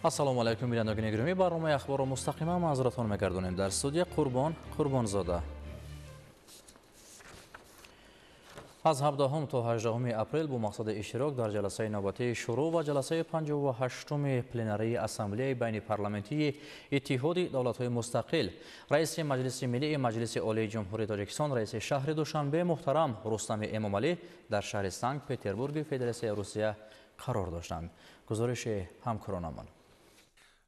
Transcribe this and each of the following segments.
ассалому алайкум бинандагони гиромӣ, барномаи ахборро мустақима манзуратон мегардонем. Дар студия Қурбонзода. аз 17 то 18 апрел бо мақсади иштирок дар ҷаласаи навбатии шурӯъ ва ҷаласаи 58-уми пленарии ассамблеяи байниполаментии иттиҳоди давлатҳои мустақил, раиси маҷлиси миллии маҷлиси олии ҷумҳурии Тоҷикистон, раиси шаҳри Душанбе муҳтарам Рустами Эмомалӣ дар шаҳри Санкт-Петербурги Федератсияи Русия қарор доштанд. гузориши ҳамкоронамон.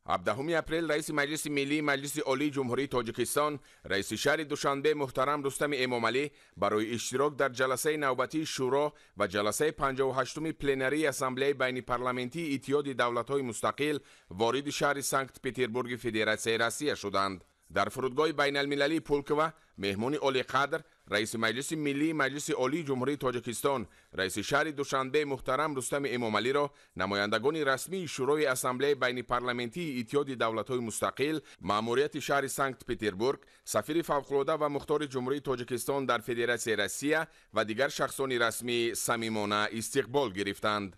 17 апрел раиси маҷлиси миллии маҷлиси олии ҷумҳурии Тоҷикистон, раиси шаҳри Душанбе муҳтарам Рустами Эмомалӣ барои иштирок дар ҷаласаи навбатии шуро ва ҷаласаи 58-уми пленарии ассамблеяи байнипарламентии иттиҳоди давлатҳои мустақил вориди шаҳри Санкт-Петербурги Федератсияи Россия шуданд. дар фурудгоҳи байналмилалии Пулкова меҳмони олиқадр раиси маҷлиси миллии маҷлиси олии ҷумҳурии Тоҷикистон, раиси шаҳри Душанбе муҳтарам Рустами Эмомалиро намояндагони расмии шӯрои ассамблеяи байнипарламентии иттиҳоди давлатҳои мустақил, маъмурияти шаҳри Санкт-Петербург, сафири фавқулода ва мухтори ҷумҳурии Тоҷикистон дар Федератсияи Россия ва дигар шахсони расмӣ самимона истиқбол гирифтанд.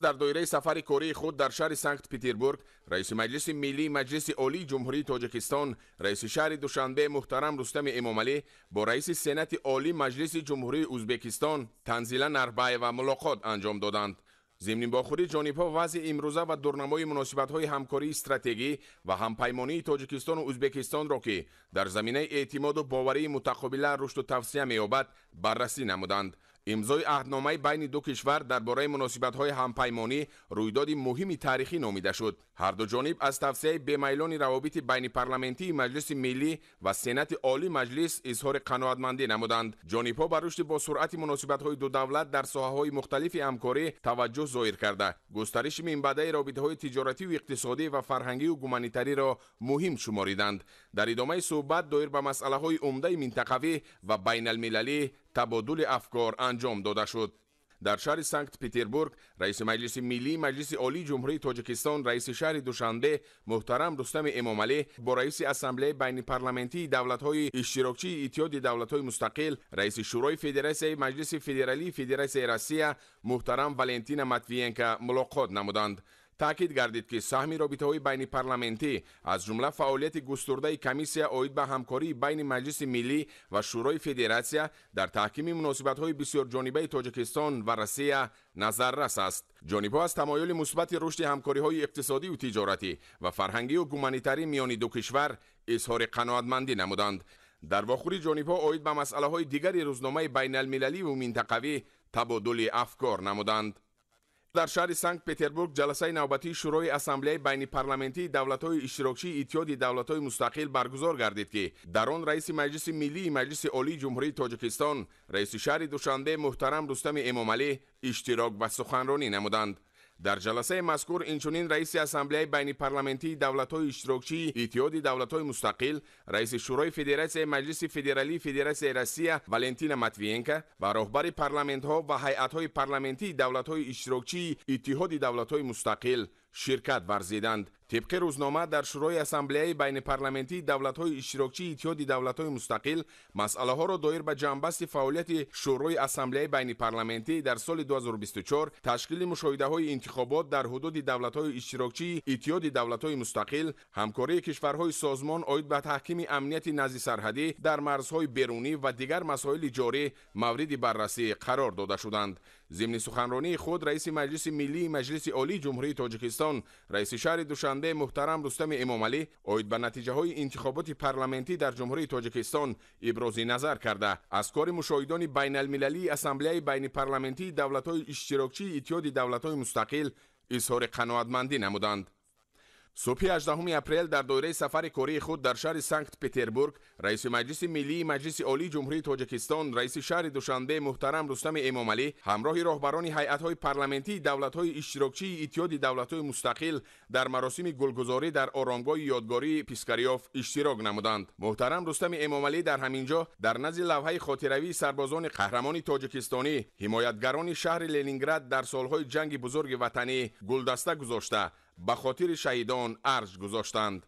дар доираи сафари кории худ дар шаҳри Санкт-Петербург, раиси маҷлиси миллии маҷлиси олии ҷумҳурии Тоҷикистон, раиси шаҳри Душанбе муҳтарам Рустами Эмомалӣ бо раиси Сенати олии маҷлиси ҷумҳурии Узбекистон Танзила Нарбаева мулоқот анҷом доданд. зимни бохӯри ҷонибҳо вазъи имрӯза ва дурнамои муносибатҳои ҳамкории стратегӣ ва ҳампаймонии Тоҷикистону Узбекистонро ки дар заминаи эътимоду боварии мутақобила рушду тавсия меёбад баррасӣ намуданд. имзои аҳдномаи байни ду кишвар дар бораи муносибатҳои ҳампаймонӣ рӯйдоди муҳими таърихӣ номида шуд. ҳарду ҷониб аз тавсияи бемайлони равобити байнипарламентии маҷлиси миллӣ ва сенати олии маҷлис изҳори қаноатмандӣ намуданд. ҷонибҳо ба рушди босуръати муносибатҳои ду давлат дар соҳаҳои мухталифи ҳамкорӣ таваҷҷӯҳ зоҳир карда, густариши минбаъдаи робитаҳои тиҷоративу иқтисодӣ ва фарҳангию гуманитариро муҳим шумориданд. дар идомаи суҳбат доир ба масъалаҳои умдаи минтақавӣ ва байналмилалӣ табодули афкор анҷом дода шуд. дар шаҳри Санкт-Петербург, раиси маҷлиси миллии маҷлиси олии ҷумҳурии Тоҷикистон, раиси шаҳри Душанбе муҳтарам Рустами Эмомалӣ бо раиси ассамблеяи байнипарламентии давлатҳои иштирокчии иттиҳоди давлатҳои мустақил, раиси шӯрои федератсияи маҷлиси федералии Федератсияи Россия муҳтарам Валентина Матвиенко мулоқот намуданд. таъкид гардид ки саҳми робитаҳои байнипарламентӣ аз ҷумла фаъолияти густурдаи комиссия оид ба ҳамкории байни маҷлиси миллӣ ва шӯрои федератсия дар таҳкими муносибатҳои бисёрҷонибаи Тоҷикистон ва Россия назаррас аст. ҷонибҳо аз тамоюли мусбати рушди ҳамкориҳои иқтисодию тиҷоратӣ ва фарҳангию гуманитарӣ миёни ду кишвар изҳори қаноатмандӣ намуданд. дар вохӯри ҷонибҳо оид ба масъалаҳои дигари рӯзномаи байналмилаливу минтақавӣ табодули афкор намуданд. дар шаҳри Санкт-Петербург ҷаласаи навбатии шӯрои ассамблеяи байнипарламентии давлатҳои иштирокчии иттиҳоди давлатҳои мустақил баргузор гардид ки дар он раиси маҷлиси миллии маҷлиси олии ҷумҳурии Тоҷикистон, раиси шаҳри Душанбе муҳтарам Рустами Эмомалӣ иштирок ва суханронӣ намуданд. дар ҷаласаи мазкур инчунин раиси ассамблеяи байнипарламентии давлатҳои иштирокчии иттиҳоди давлатҳои мустақил, раиси шӯрои федератсияи маҷлиси федералии Федератсияи Россия Валентина Матвиенко ва роҳбари парламентҳо ва ҳайатҳои парламентии давлатҳои иштирокчии иттиҳоди давлатҳои мустақил ширкат варзиданд. тибқи рӯзнома дар шӯрои ассамблеяи байнипарламентии давлатҳои иштирокчии иттиҳоди давлатҳои мустақил масъалаҳоро доир ба ҷамъбасти фаъолияти шӯрои ассамблеяи байнипарламентӣ дар соли 2024, ташкили мушоҳидаҳои интихобот дар ҳудуди давлатҳои иштирокчии иттиҳоди давлатҳои мустақил, ҳамкории кишварҳои созмон оид ба таҳкими амнияти назди-сарҳадӣ дар марзҳои берунӣ ва дигар масоили ҷорӣ мавриди баррасӣ қарор дода шуданд. зимни суханронии худ раиси маҷлиси миллии маҷлиси олии ҷумҳурии Тоҷикистон, раиси шаҳри Душанбе муҳтарам Рустами Эмомалӣ оид ба натиҷаҳои интихоботи парламентӣ дар ҷумҳурии Тоҷикистон ибрози назар карда, аз кори мушоҳидони байналмилалии ассамблеяи байнипарламентии давлатҳои иштирокчии иттиҳоди давлатҳои мустақил изҳори қаноатмандӣ намуданд. субҳи 18 апрел дар доираи сафари кории худ дар шаҳри Санкт-Петербург, раиси маҷлиси миллии маҷлиси олии ҷумҳурии Тоҷикистон, раиси шаҳри Душанбе муҳтарам Рустами Эмомалӣ ҳамроҳи роҳбарони ҳайатҳои парламентии давлатҳои иштирокчии иттиҳоди давлатҳои мустақил дар маросими гулгузорӣ дар оромгоҳи ёдгории Пискарёв иштирок намуданд. муҳтарам Рустами Эмомалӣ дар ҳамин ҷо дар назди лавҳаи хотиравии сарбозони қаҳрамони тоҷикистонӣ, ҳимоятгарони шаҳри Ленинград дар солҳои ҷанги бузурги ватанӣ гулдаста гузошта ба хотири шаҳидон арш гузоштанд.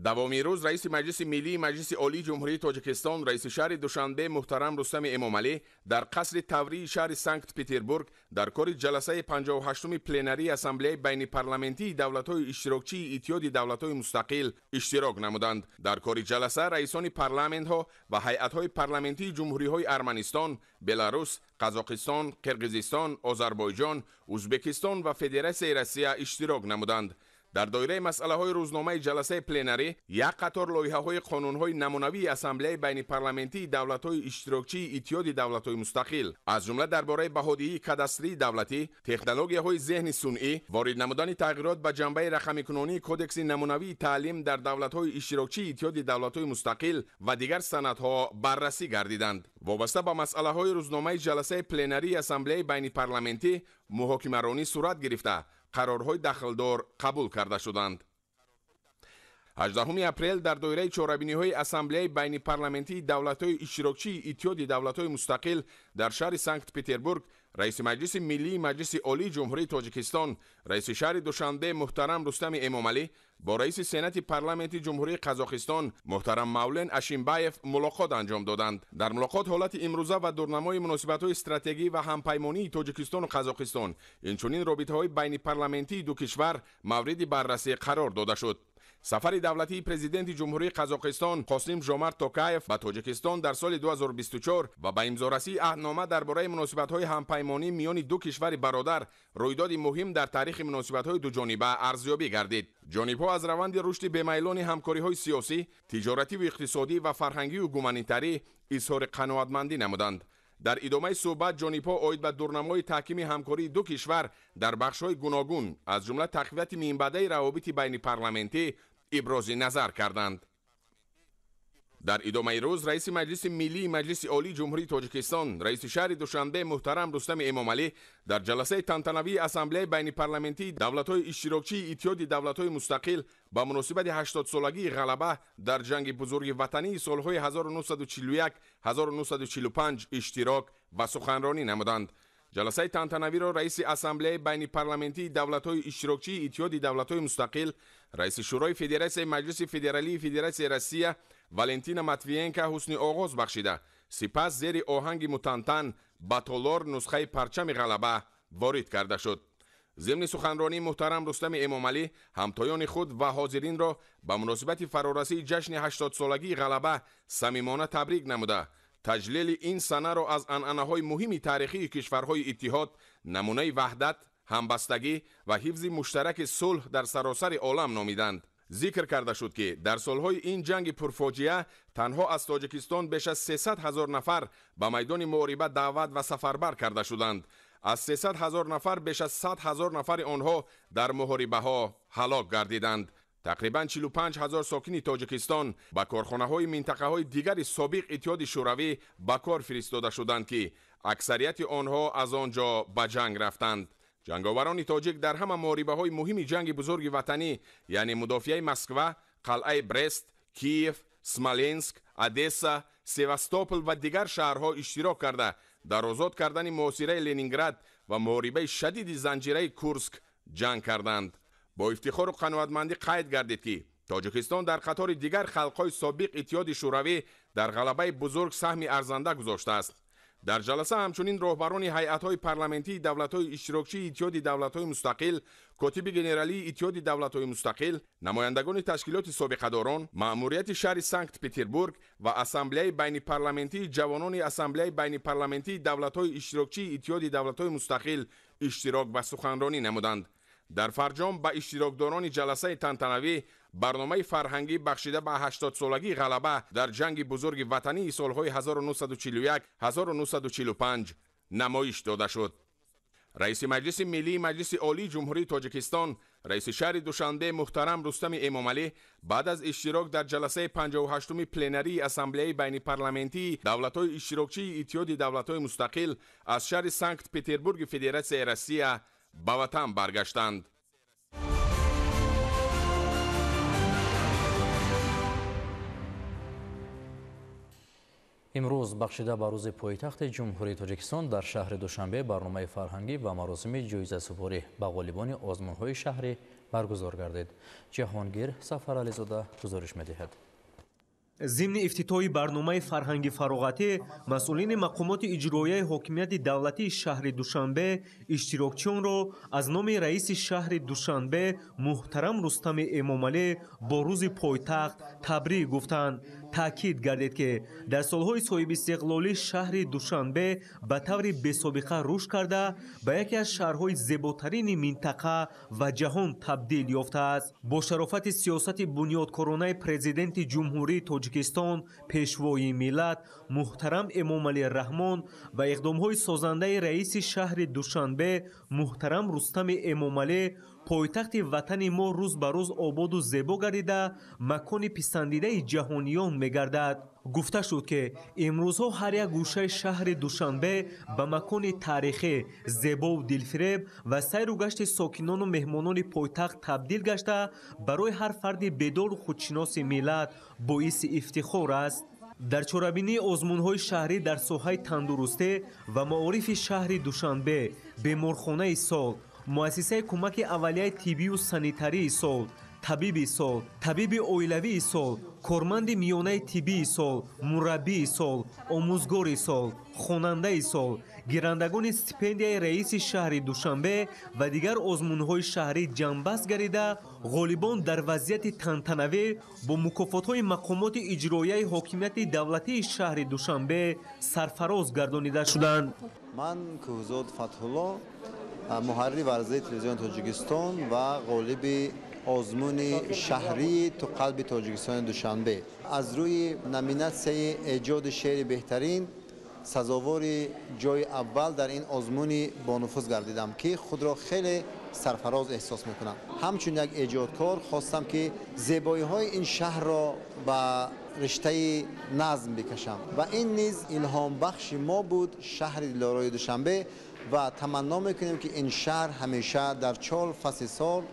دومی روز رئیس مجلس ملی مجلس عالی جمهوری تاجیکستان رئیس شهر دوشنبه محترم رستم امامعلی در قصر توری شهر سنت پتربورگ در کار جلسه 58 پلنری اسمبلی بین پارلمانتی دولت‌های اشتراکچی اتحاد دولت‌های مستقل اشتراک نمودند. در کار جلسه رئیسان پارلمان‌ها و هیئت‌های پارلمانتی جمهوری‌های ارمنستان، بلاروس، قزاقستان، قرقیزستان، آذربایجان، ازبکستان و فدراسیون روسیه اشتراک نمودند. در دایره مسئله‌های روزنامه جلسه پلنری یک قطار لایحه‌های قانون‌های نمونوی اسمبلی بین پارلمانتی دولت‌های اشتراکچی اتحاد دولت‌های مستقل از جمله درباره بهاداری کاداستری دولتی، تکنولوژی‌های ذهن صنعی، وارد نمودن تغییرات به جنبه رقمی‌کنونی کدکس نمونوی تعلیم در دولت‌های اشتراکچی اتحاد دولت‌های مستقل و دیگر سندها بررسی گردیدند. وابسته به مسئله‌های روزنامه جلسه پلنری اسمبلی بین پارلمانتی محاکمه‌رانی صورت گرفته قرارهای دخلدار قبول کرده شدند. 18 اپریل در دایره چهاربینی‌های اسمبلی بین پارلمانتی دولت‌های اشتراکچی اتحاد دولت‌های مستقل در شهر سنت پتربورگ رئیس مجلس ملی مجلس عالی جمهوری تاجیکستان رئیس شهر دوشنبه محترم رستم امامعلی با رئیس سنات پارلمانت جمهوری قزاقستان محترم مولن اشینبایف ملاقات انجام دادند. در ملاقات حالت امروزه و دورنمای مناسبت‌های استراتژیکی و همپیمانی تاجیکستان و قزاقستان اینچنین رابطه‌های بین پارلمانتی دو کشور مورد بررسی قرار داده شد. سفر دولتی پرزیدنت جمهوری قزاقستان قاسم ژومارت توکایف به تاجیکستان در سال 2024 و به امضارسی عهدنامه درباره مناسبت‌های همپیمانی میان دو کشور برادر رویداد مهم در تاریخ مناسبت‌های دو جانبه ارزیابی گردید. جانب‌ها از روند رشد به‌میلان همکاری‌های سیاسی، تجارتی و اقتصادی و فرهنگی و گومانیتری اظهار قناعتمندی نمودند. در ادامه صحبت جانب‌ها عاید به دورنمای تحکیم همکاری دو کشور در بخش‌های گوناگون از جمله تقویت منبع روابط بین پارلمانتی ابراز نظر کردند. در ادامه روز رئیس مجلس ملی مجلس عالی جمهوری تاجیکستان رئیس شهر دوشنبه محترم رستم امامعلی در جلسه تنتنوی اسمبلی بین پارلمانتی دولت‌های اشتراکچی اتحاد دولت‌های مستقل با مناسبت 80 سالگی غلبه در جنگ بزرگ وطنی سال‌های 1941 1945 اشتراک و سخنرانی نمودند. جلسه تنتنوی را رئیس اسمبلی بین پارلمانتی دولت‌های اشتراکچی اتحاد دولت‌های مستقل رئیس شورای فدراسیون مجلس فدرالی فدراسیون روسیه والنتینا ماتویینکا حسن آغاز بخشیده سپس زیر آهنگ متنتن با تالار نسخه پرچم غلبه وارد کرده شد. ضمن سخنرانی محترم رستم امامعلی همتایان خود و حاضرین را به مناسبت فرارسی جشن 80 سالگی غلبه صمیمانه تبریک نموده تجلیل این سنه را از عنعنه‌های مهم تاریخی کشورهای اتحاد نمونه وحدت، همبستگی و حفظ مشترک صلح در سراسر عالم نامیدند. ذکر کرده شد که در سالهای این جنگ پرفاجعه تنها از تاجیکستان بیش از 300,000 نفر به میدان محاربه دعوت و سفربر کرده شدند. از 300,000 نفر بیش از 100,000 نفر آنها در محاربه ها هلاک گردیدند. تقریباً 45,000 ساکن تاجیکستان با کارخانه‌های منطقه‌های دیگر سابق اتحاد شوروی به کار فرستاده شدند که اکثریت آنها از آنجا به جنگ رفتند. جنگاوران تاجیک در همه محاربه‌های مهم جنگ بزرگ وطنی یعنی مدافعه مسکو، قلعه برست، کیف، سمالنسک، ادسا، سیواستوپل و دیگر شهرها اشتراک کرده در آزاد کردن محاصره لنینگراد و محاربه شدید زنجیره کورسک جنگ کردند. با افتخار و قناعتمندی قید گردید که تاجیکستان در قطار دیگر خلق‌های سابق اتحاد شوروی در غلبه بزرگ سهم ارزنده گذاشته است. در جلسه همچنین رهبران هیئت‌های پارلمانتی دولت‌های اشتراکچی اتحاد دولت‌های مستقل، کاتب ژنرالی اتحاد دولت‌های مستقل، نمایندگان تشکیلات سابقه‌داران، مأموریت شهر سنت پتربورگ و اسمبلی بین پارلمانتی جوانان اسمبلی بین پارلمانتی دولت‌های اشتراکچی اتحاد دولت‌های مستقل اشتراک و سخنرانی نمودند. در فرجام به اشتراکداران جلسه تنتنوی برنامه فرهنگی بخشیده به 80 سالگی غلبه در جنگ بزرگ وطنی سالهای 1941 1945 نمایش داده شد. رئیس مجلس ملی مجلس عالی جمهوری تاجیکستان رئیس شهر دوشنبه محترم رستم امامعلی بعد از اشتراک در جلسه 58 پلنری اسمبلی بین پارلمانتی دولت‌های اشتراکچی اتحاد دولت‌های مستقل از شهر سنت پتربورگ فدراسیون روسیه به وطن برگشتند. امروز بخشیده به روز پایتخت جمهوری تاجیکستان در شهر دوشنبه برنامه فرهنگی و مراسم جایزه سپاری به غالبان آزمون‌های شهری برگزار گردید. جهانگیر سفرعلی زاده گزارش می‌دهد. ضمن افتتاحی برنامه فرهنگی فراغتی مسئولین مقامات اجرایی حاکمیت دولتی شهر دوشنبه اشتراکچیان را از نام رئیس شهر دوشنبه محترم رستم امامعلی با روز پایتخت تبریک گفتند. تاکید گردید که در سالهای صاحب استقلالی شهر دوشنبه به طور بی‌سابقه رشد کرده به یکی از شهرهای زیباترین منطقه و جهان تبدیل یافته است. با شرافت سیاست بنیادکارانه پرزیدنت جمهوری تاجیکستان پیشوای ملت محترم امامعلی رحمان و اقدام‌های سازنده رئیس شهر دوشنبه محترم رستم امامعلی پایتخت وطن ما روز به روز آباد و زیبا گردیده مکان پسندیده جهانیان می‌گردد. گفته شد که امروزها هر یک گوشه شهر دوشنبه به مکان تاریخی زیبا و دلفریب و سیر و گشت ساکنان و مهمانان پایتخت تبدیل گشته برای هر فرد بیدار و خودشناس ملت باعث افتخار است. در چاره‌بینی آزمون‌های شهری در ساحه تندرستی و معارف شهر دوشنبه، بیمارخانه سال، مؤسسه کمک اولیه طبی و سانیتری سال، طبیب سال، طبیب اویلوی سال، کارمند میانه طبی سال، مربی سال، آموزگار سال، خواننده سال، گیرندگان استیپندیای رئیس شهر دوشنبه و دیگر آزمون‌های شهری جنبست گردیده غالبان در وضعیت تنتنوی با مکافات‌های مقامات اجرایی حاکمیت دولتی شهر دوشنبه سرفراز گردانیده شدند. من کوهزاد فتح‌الله محرر ورزه تلویزیون تاجیکستان و غالب آزمون شهری تو قلب تاجیکستان دوشنبه از روی نامیناسیون ایجاد شعر بهترین سزاوار جای اول در این آزمون با نفوذ گردیدم که خود را خیلی سرفراز احساس میکنم. همچون یک ایجادکار خواستم که زیبایی های این شهر را به رشته نظم بکشم و این نیز الهام بخش ما بود شهر دلارای دوشنبه و تمنا میکنیم که این شهر همیشه در 4 فصل سال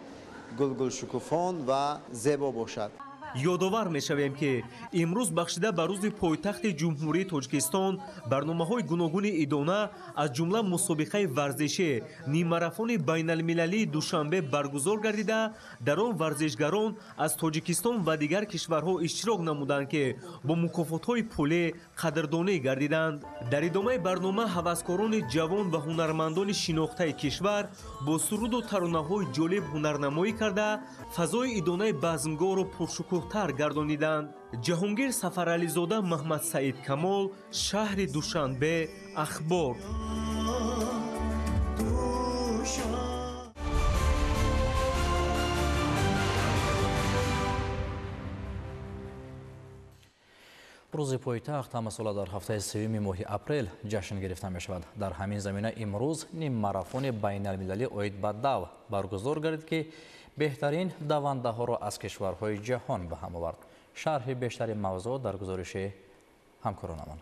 گل شکوفان و زیبا باشد. یادآور می‌شویم که امروز بخشیده به روز پایتخت جمهوری تاجیکستان برنامه‌های گوناگون ادانه از جمله مسابقه ورزشی نیم ماراتون بین‌المللی دوشنبه برگزار گردیده در آن ورزشگران از تاجیکستان و دیگر کشورها اشتراک نمودند که با مکافات‌های پولی قدردانی گردیدند. در ادامه برنامه هوسکاران جوان و هنرمندان شناخته کشور با سرود و ترانه‌های جالب هنرنمایی کرده فضای ادانه بزمگاه را پرشکوه‌تر گردانیدند. جهانگیر سفرعلی زاده، محمد سعید کمال، شهر دوشنبه، اخبار. روز پایتخت همه ساله در هفته سوم ماه اپریل جشن گرفته می شود. در همین زمینه امروز نیم ماراتون بین المللی اوید به دو برگزار گردید که بهترین دونده ها را از کشورهای جهان به هم آورد. شرح بیشتر موضوع در گزارش همکارانمان.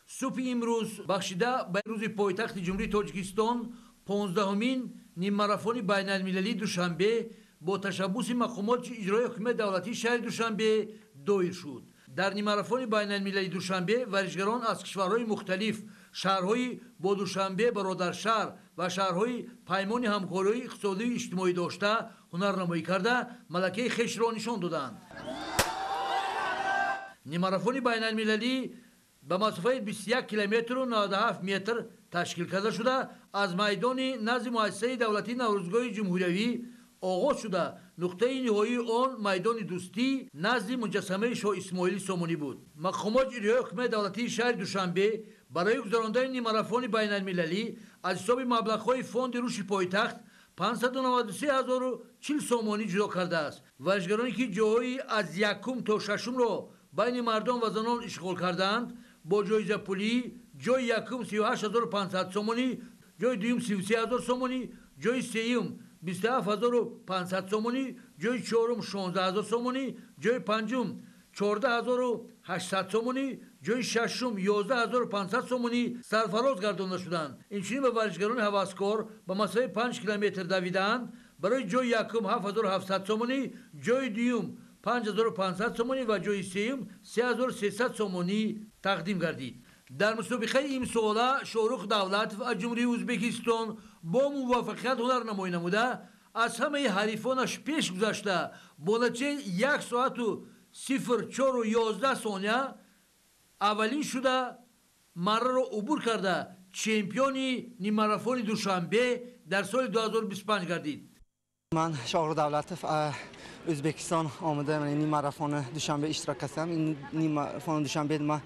صبح امروز بخشیده به روز پایتخت جمهوری تاجیکستان 15مین نیم ماراتون بین المللی دوشنبه با تشبث مقامات اجرایی حکومت دولتی شهر دوشنبه دایر شد. در نیم ماراتون بین المللی دوشنبه ورزشگران از کشورهای مختلف شهرهای با دوشنبه برادرشهر و شهرهای پیمان همکاری اقتصادی و اجتماعی داشته هنرنمایی کرده ملکه خویش را نشان دادند. نیم ماراتون بین المللی به مسافت 21 کیلومتر و 97 متر تشکیل کرده شده از میدان نزد مؤسسه دولتی نوروزگاه جمهوری آغاز شده. نقطه نهایی آن میدان دوستی نزد مجسمه شاه اسماعیل سامانی بود. مقامات اجرایی حکومت دولتی شهر دوشنبه برای گذراندن نیم ماراتون بین المللی از حساب مبلغ‌های فاند رشد پایتخت 593,040 سامانی جدا کرده است. ورزشگرانی که جاهای از یکم تا ششم را بین مردان و زنان اشغال کردند با جایزه پولی جای یکم 38,500 سامانی، جای دوم 33,000 سامانی، جای سوم 27,500 سامانی، جای چهارم 16,000 سامانی، جای پنجم 14,800 سامانی، جای ششم 11,500 سامانی سرفراز گردانده شدند. اینچنین به ورزشگران هوسکار به مسافت 5 کیلومتر دویدند برای جای یکم 7,700 سامانی، جای دوم 5,500 سامانی و جای سوم 3,300 سامانی тақдим гардид. дар мусобиқаи имсола Шорух Давлатов аз ҷумҳурии Ӯзбекистон бо муваффақият ҳунарнамоӣ намуда аз ҳамаи ҳарифонаш пеш гузашта бо натиҷаи 1 соату 04:11 сония аввалин шуда марраро убур карда чемпиони нимарафони Душанбе дар соли 2025 гардид. من شاهرخ دولتов O'zbekiston omada nima marafon Dushanbe ishtirok qilsam, nima marafon Dushanbe ma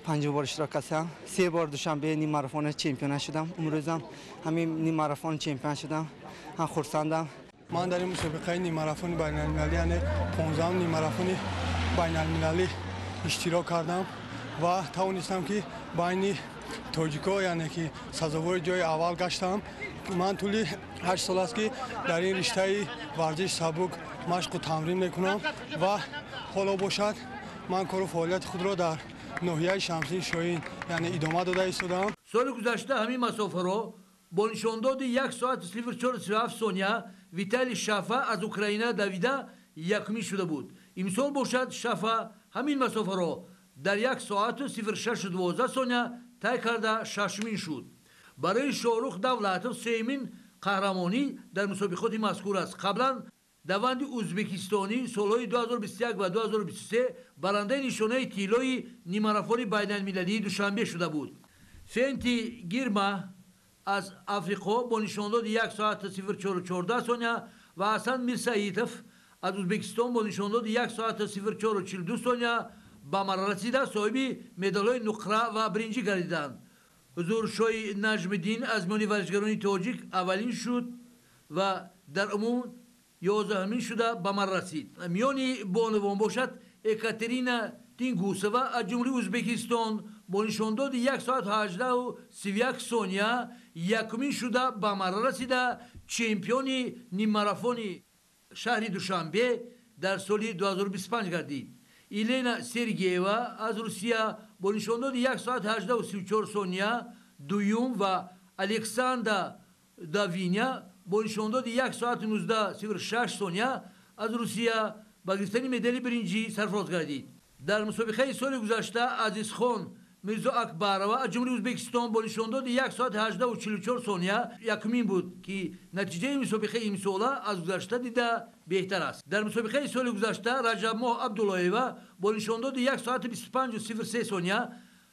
5 bor ishtirok qilsam, 3 bor Dushanbe nima marafon chempion shudam. Umrozam همین nima marafon chempion shudam. من xursandam. من در این مسابقه نیم ماراتون بین‌المللی یعنی 15 نیم ماراتون بین‌المللی اشتراک کردم و توانستم که بین تاجیک‌ها یعنی که سزاوار جای اول گشتم. من طولی 8 سال است که در این رشته ورزش سبک مشق و تمرین میکنم و حالا باشد من کار و فعالیت خود را در ناحیه شمسین شاهین یعنی ادامه داده ایستادم. سال گذشته همین مسافه را با نشانداد 1 ساعت 04:37 ثانیه ویتالی شافا از اوکراین دویده یکمی شده بود. امسال باشد شافا همین مسافه را در 1 ساعت 06:12 ثانیه طی کرده ششمین شد. برای شاهرخ دولتов سیمین قهرمانی در مسابقات مذکور است. قبلا دوند ازبکستانی سالهای 2021 و 2023 برنده نشانه طلای نیمه‌ماراتون بین‌المللی دوشنبه شده بود. فنتی گیرما از آفریقا با نشانداد 1 ساعت 04:14 ثانیه و حسن میرساییتوف از ازبکستان با نشانداد 1 ساعت 04:42 ثانیه به مرحله رسیده صاحب مدال‌های نقره و برنجی گردیدند. حضور شوی نجم‌الدین از میان ورزشکاران تاجیک اولین شد و در عموم 11مین شده به مرحله رسید. میان بانوان باشد اکاترینا تینگوسوا از جمهوری ازبکستان با نشانداد 1 ساعت 18:31 ثانیه یکمین شده به مرحله رسیده چمپیون نیم ماراتون شهر دوشنبه در سال 2025 گردید. ایلینا سرگیوا از روسیه با نشانداد 1 ساعت 18:34 ثانیه دوم و الکساندر داوینیا با نشانداد 1 ساعت 19:06 ثانیه از روسیه به گرفتن مدال برنجی سرفراز گردید. در مسابقه سال گذشته عزیزخان میرزا اکبرова از جمهوری ازبکستان با نشانداد 1 ساعت 18:44 ثانیه یکمین بود که نتیجه مسابقه امسال از گذشته دیده بهتر است. در مسابقه سال گذشته رجب ماه عبداللهیوا با نشانداد 1 ساعت 25:03 ثانیه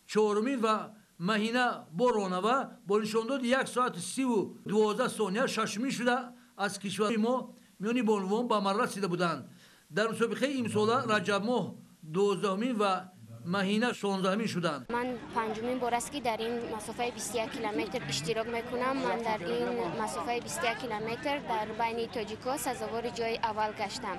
چهارمین و مهینه بارونова با نشانداد 1 ساعت 30:12 ثانیه ششمین شده از کشور ما میان بانوان به مرحله رسیده بودند. در مسابقه امسال رجب ماه 12مین و مهینه 16مین شدند. من پنجمین بار است که در این مسافه 21 کیلومتر اشتراک میکنم. من در این مسافه 21 کیلومتر در بین تاجیک‌ها سزاوار جای اول گشتم.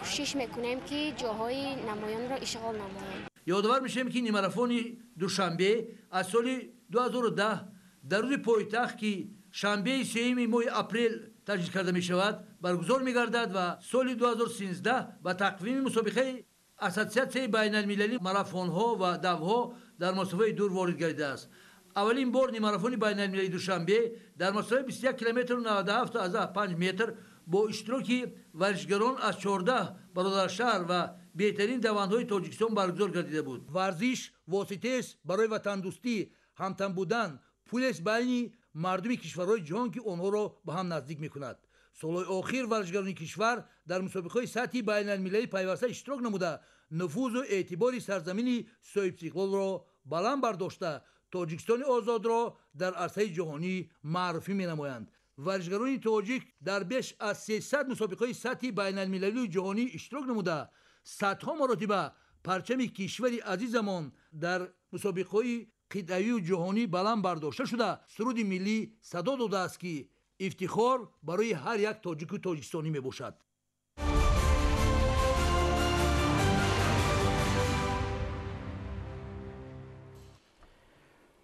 کوشش میکنیم که جاهای نمایان را اشغال نماییم. یادآور میشیم که نیمه‌ماراتون دوشنبه از سال 2010 در روز پایتخت که شنبه 3 ماه اپریل تجدید کرده می شود برگزار می گردد و سال 2013 و تقویم مسابقه اساسیاسیون بین‌المللی ماراتون ها و دوها در مسافه دور وارد گردیده است. اولین بار ماراتون بین‌المللی دوشنبه در مسافه 21 کیلومتر و 97 از 5 متر با اشتراک ورزشکاران از 14 برادرشهر و بهترین دوندهای تاجیکستان برگزار گردیده بود. ورزش واسطه است برای وطن دوستی، همتن بودن، پل است بین مردم کشورهای جهان که آنها را به هم نزدیک می‌کند. سالهای آخر ورزشکاران کشور در مسابقه‌های سطحی بین‌المللی پیوسته اشتراک نموده نفوذ و اعتبار سرزمین صاحب استقلال را بلند برداشته تاجیکستان آزاد را در عرصه جهانی معرفی می‌نمایند. ورزشکاران تاجیک در بیش از 300 مسابقه‌های سطحی بین‌المللی و جهانی اشتراک نموده صدها مراتب پرچم کشور عزیزمان در مسابقه‌های قطعی و جهانی بلند برداشته شده سرود ملی صدا داده است که افتخار برای هر یک تاجیک و تاجیکستانی می باشد.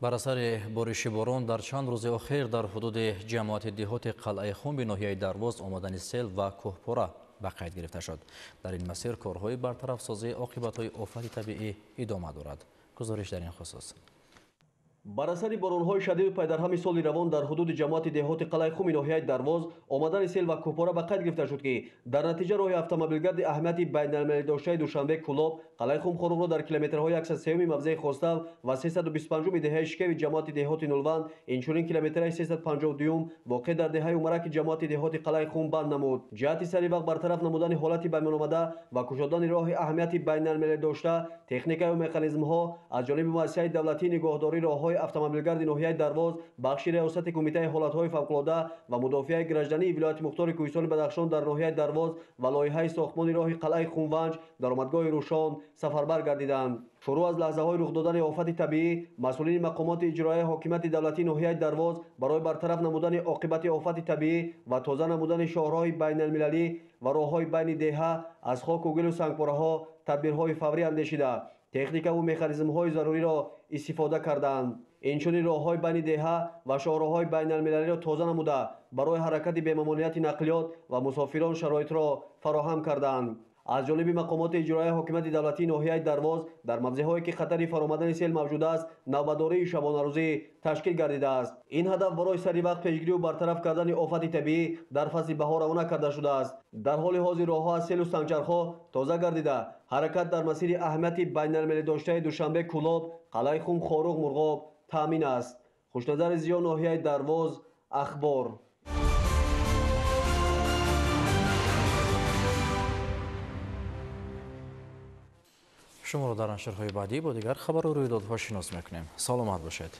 بر اثر بارش باران در چند روز اخیر در حدود جماعت دهات قلعه خنب ناحیه درواز آمدن سیل و کوهپاره به قید گرفته شد. در این مسیر کارهای برطرف سازی عاقبت‌های آفت طبیعی ادامه دارد. گزارش در این خصوص. бар асари боронҳои шадиду пайдарҳами соли равон дар ҳудуди ҷамоати деҳоти қалаи хуми ноҳияи Дарвоз омадани сел ва кӯпора ба қайд гирифта шуд ки дар натиҷа роҳи автомобилгарди аҳамияти байналмилалӣ доштаи Душанбе Кӯлоб қалаи Хум Хоруғро дар километрҳои 103 мавзеи Хостав ва 325 деҳаи Шикеви ҷамоати деҳоти Нулванд инчунин километраи 352 воқеъ дар деҳаи Умараки ҷамоати деҳоти қалаи Хум банд намуд. ҷиҳати сари вақт бартараф намудани ҳолати баймономада ва кушодани роҳи аҳамияти байналмилалӣ дошта техникаю механизмҳо аз ҷониби муассисаи давлатии нигоҳдории роҳҳои автомобилгарди ноҳияи Дарвоз бахши riёсати кумитаи ҳолатҳои фавқулода ва мудофиаи граждании вилояти мухтори Кӯҳистони Бадахшон дар ноҳияи Дарвоз ва лоиҳаи сохтмони роҳи қалаи Хумванҷ даромадгоҳи Рӯшон сафарбар гардиданд. шуруъ аз лаҳзаҳои рух додани офати табиӣ масъулини мақомоти иҷроияи ҳокимияти давлатии ноҳияи Дарвоз барои бартараф намудани оқибати офати табиӣ ва тоза намудани шоҳроҳи байналмилалӣ ва роҳҳои байни деҳа аз хоку гулу сангпораҳо тадбирҳои фаврӣ андешида техникаву механизмҳои заруриро истифода карданд. инчунин роҳҳои байни деҳа ва шоҳроҳҳои байналмилалиро тоза намуда барои ҳаракати бемамонияти нақлиёт ва мусофирон шароитро фароҳам карданд. аз ҷониби мақомоти иҷроияи ҳокимияти давлатии ноҳияи Дарвоз дар мавзеъҳое ки хатари фаромадани сел мавҷуд аст навбатдории шабонарӯзӣ ташкил гардидааст. ин ҳадаф барои сари вақт пешгирию бартараф кардани офати табиӣ дар фасли баҳор равона карда шудааст. дар ҳоли ҳозир роҳҳо аз селу сангчархҳо тоза гардида ҳаракат дар масири аҳамияти байналмилалӣ доштаи Душанбе Кӯлоб қалаи Хум Хоруғ Мурғоб таъмин аст. хушназари Зиё, ноҳияи Дарвоз, ахбор. шуморо дар нашрҳои баъдӣ бо дигар хабару рӯйдодҳо шинос мекунем. саломат бошед.